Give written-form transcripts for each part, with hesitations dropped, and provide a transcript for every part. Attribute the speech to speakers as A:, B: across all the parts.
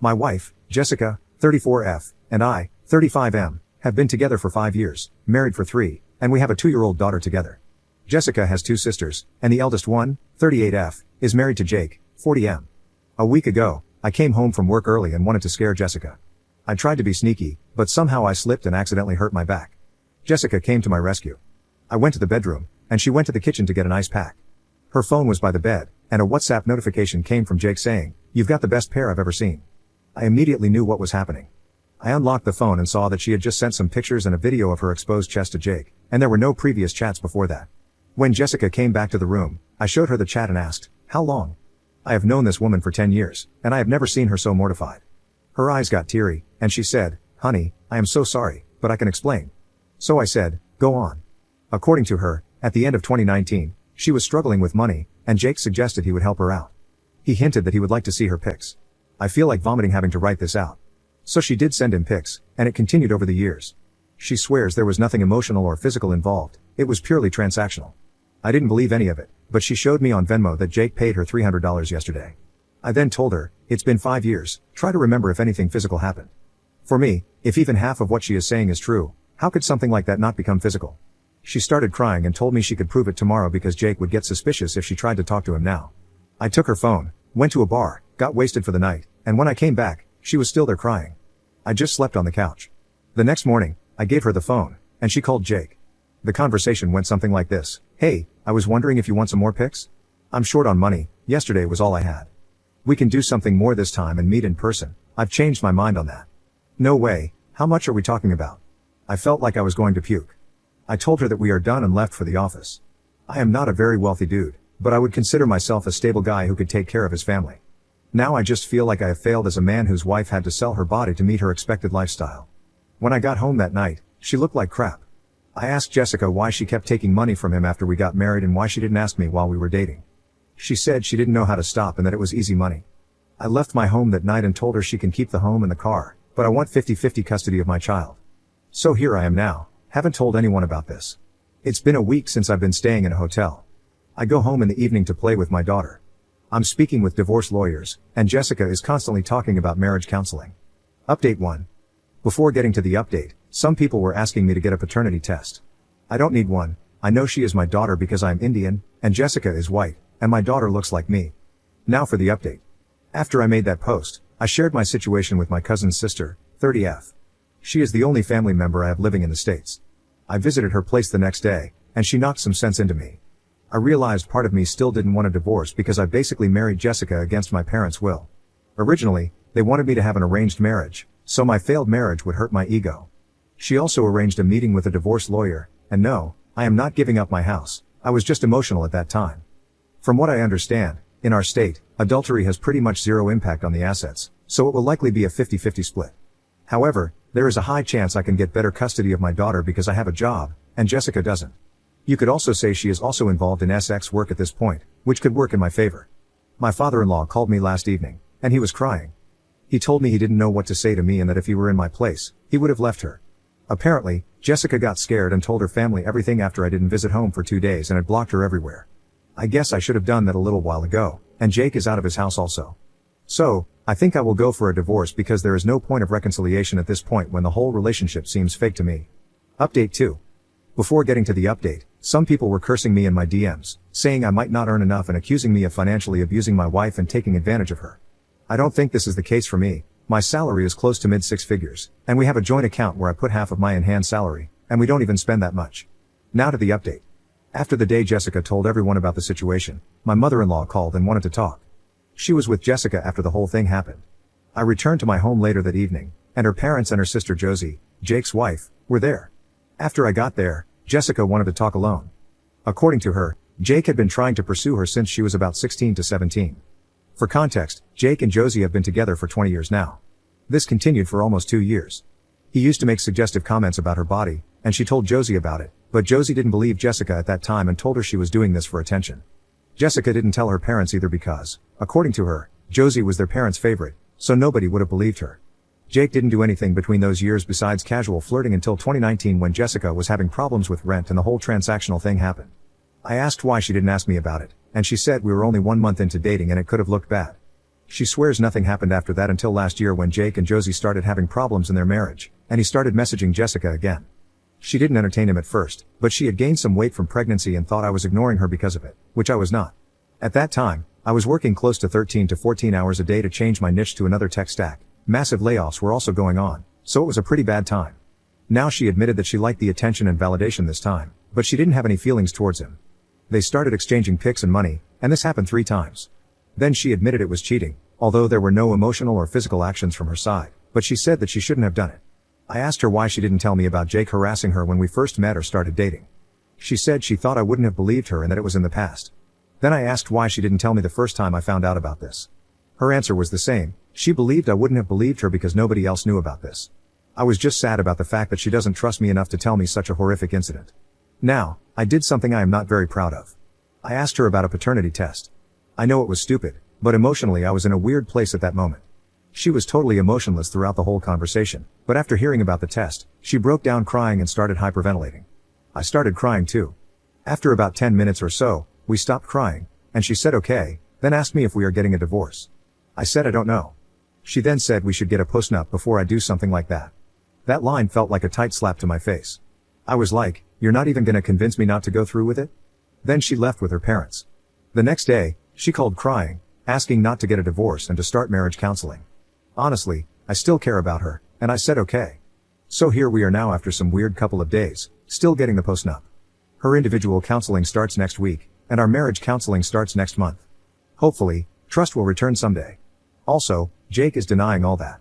A: My wife, Jessica, 34F, and I, 35M, have been together for 5 years, married for 3, and we have a 2-year-old daughter together. Jessica has 2 sisters, and the eldest one, 38F, is married to Jake, 40M. A week ago, I came home from work early and wanted to scare Jessica. I tried to be sneaky, but somehow I slipped and accidentally hurt my back. Jessica came to my rescue. I went to the bedroom, and she went to the kitchen to get an ice pack. Her phone was by the bed, and a WhatsApp notification came from Jake saying, "You've got the best pair I've ever seen." I immediately knew what was happening. I unlocked the phone and saw that she had just sent some pictures and a video of her exposed chest to Jake, and there were no previous chats before that. When Jessica came back to the room, I showed her the chat and asked, "How long?" I have known this woman for 10 years, and I have never seen her so mortified. Her eyes got teary, and she said, "Honey, I am so sorry, but I can explain." So I said, "Go on." According to her, at the end of 2019, she was struggling with money, and Jake suggested he would help her out. He hinted that he would like to see her pics. I feel like vomiting having to write this out. So she did send him pics, and it continued over the years. She swears there was nothing emotional or physical involved, it was purely transactional. I didn't believe any of it, but she showed me on Venmo that Jake paid her $300 yesterday. I then told her, "It's been 5 years, try to remember if anything physical happened." For me, if even half of what she is saying is true, how could something like that not become physical? She started crying and told me she could prove it tomorrow because Jake would get suspicious if she tried to talk to him now. I took her phone, went to a bar, got wasted for the night, and when I came back, she was still there crying. I just slept on the couch. The next morning, I gave her the phone, and she called Jake. The conversation went something like this: "Hey, I was wondering if you want some more pics? I'm short on money, yesterday was all I had. We can do something more this time and meet in person, I've changed my mind on that." "No way, how much are we talking about?" I felt like I was going to puke. I told her that we are done and left for the office. I am not a very wealthy dude, but I would consider myself a stable guy who could take care of his family. Now I just feel like I have failed as a man whose wife had to sell her body to meet her expected lifestyle. When I got home that night, she looked like crap. I asked Jessica why she kept taking money from him after we got married and why she didn't ask me while we were dating. She said she didn't know how to stop and that it was easy money. I left my home that night and told her she can keep the home and the car, but I want 50-50 custody of my child. So here I am now, haven't told anyone about this. It's been a week since I've been staying in a hotel. I go home in the evening to play with my daughter. I'm speaking with divorce lawyers, and Jessica is constantly talking about marriage counseling. Update 1. Before getting to the update, some people were asking me to get a paternity test. I don't need one. I know she is my daughter because I'm Indian, and Jessica is white, and my daughter looks like me. Now for the update. After I made that post, I shared my situation with my cousin's sister, 30F. She is the only family member I have living in the States. I visited her place the next day, and she knocked some sense into me. I realized part of me still didn't want a divorce because I basically married Jessica against my parents' will. Originally, they wanted me to have an arranged marriage, so my failed marriage would hurt my ego. She also arranged a meeting with a divorce lawyer, and no, I am not giving up my house, I was just emotional at that time. From what I understand, in our state, adultery has pretty much zero impact on the assets, so it will likely be a 50-50 split. However, there is a high chance I can get better custody of my daughter because I have a job, and Jessica doesn't. You could also say she is also involved in sex work at this point, which could work in my favor. My father-in-law called me last evening, and he was crying. He told me he didn't know what to say to me and that if he were in my place, he would have left her. Apparently, Jessica got scared and told her family everything after I didn't visit home for 2 days and had blocked her everywhere. I guess I should have done that a little while ago, and Jake is out of his house also. So, I think I will go for a divorce because there is no point of reconciliation at this point when the whole relationship seems fake to me. Update 2. Before getting to the update, some people were cursing me in my DMs, saying I might not earn enough and accusing me of financially abusing my wife and taking advantage of her. I don't think this is the case for me. My salary is close to mid-6 figures, and we have a joint account where I put half of my in-hand salary, and we don't even spend that much. Now to the update. After the day Jessica told everyone about the situation, my mother-in-law called and wanted to talk. She was with Jessica after the whole thing happened. I returned to my home later that evening, and her parents and her sister Josie, Jake's wife, were there. After I got there, Jessica wanted to talk alone. According to her, Jake had been trying to pursue her since she was about 16 to 17. For context, Jake and Josie have been together for 20 years now. This continued for almost 2 years. He used to make suggestive comments about her body, and she told Josie about it, but Josie didn't believe Jessica at that time and told her she was doing this for attention. Jessica didn't tell her parents either because, according to her, Josie was their parents' favorite, so nobody would have believed her. Jake didn't do anything between those years besides casual flirting until 2019 when Jessica was having problems with rent and the whole transactional thing happened. I asked why she didn't ask me about it, and she said we were only 1 month into dating and it could have looked bad. She swears nothing happened after that until last year when Jake and Josie started having problems in their marriage, and he started messaging Jessica again. She didn't entertain him at first, but she had gained some weight from pregnancy and thought I was ignoring her because of it, which I was not. At that time, I was working close to 13 to 14 hours a day to change my niche to another tech stack. Massive layoffs were also going on, so it was a pretty bad time. Now she admitted that she liked the attention and validation this time, but she didn't have any feelings towards him. They started exchanging pics and money, and this happened 3 times. Then she admitted it was cheating, although there were no emotional or physical actions from her side, but she said that she shouldn't have done it. I asked her why she didn't tell me about Jake harassing her when we first met or started dating. She said she thought I wouldn't have believed her and that it was in the past. Then I asked why she didn't tell me the first time I found out about this. Her answer was the same. She believed I wouldn't have believed her because nobody else knew about this. I was just sad about the fact that she doesn't trust me enough to tell me such a horrific incident. Now, I did something I am not very proud of. I asked her about a paternity test. I know it was stupid, but emotionally I was in a weird place at that moment. She was totally emotionless throughout the whole conversation, but after hearing about the test, she broke down crying and started hyperventilating. I started crying too. After about 10 minutes or so, we stopped crying, and she said okay, then asked me if we are getting a divorce. I said I don't know. She then said we should get a postnup before I do something like that. That line felt like a tight slap to my face. I was like, you're not even gonna convince me not to go through with it? Then she left with her parents. The next day, she called crying, asking not to get a divorce and to start marriage counseling. Honestly, I still care about her, and I said okay. So here we are now after some weird couple of days, still getting the postnup. Her individual counseling starts next week, and our marriage counseling starts next month. Hopefully, trust will return someday. Also, Jake is denying all that.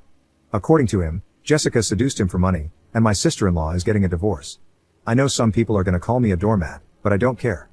A: According to him, Jessica seduced him for money, and my sister-in-law is getting a divorce. I know some people are gonna call me a doormat, but I don't care.